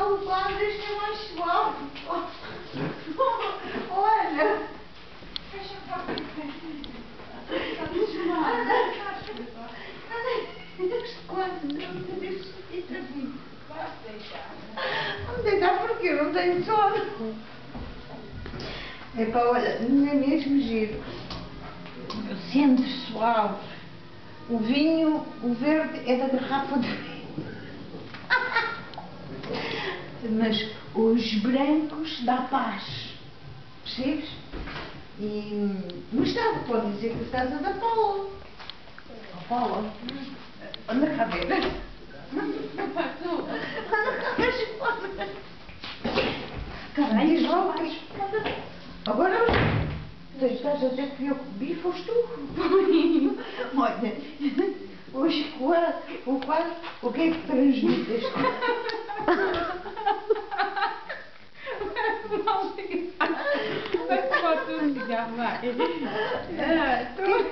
o quadro é mais suave. Olha. Deixa eu Vamos deitar porque eu não tenho sono. Epá, olha, não é mesmo giro. Sendo suave. O vinho, o verde é da garrafa de vinho. Mas os brancos dá paz. Percebes? Mas estava, pode dizer que estás a da Paula. A Paula? Anda cá ver. Anda cá ver. Caralho, jovens. Agora, estás a dizer que eu bebi, foste tu. Olha, hoje o quadro, o que é que transmites?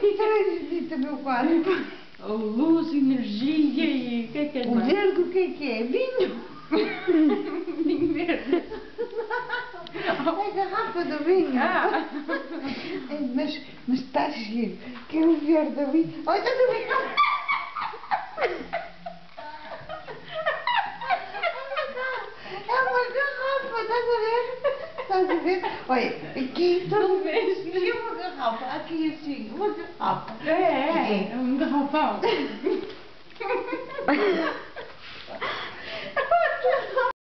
Transmite, meu quadro. Luz, energia e o que é O mais? verde, o que é? Vinho. Vinho verde. É a garrafa do vinho. Ah. Mas está giro. Que é o verde ali. Olha, estás a ver? É uma garrafa, estás a ver? Estás a ver? Olha, aqui Não vês, né? é uma garrafa. Aqui assim, uma garrafa. É um garrafão.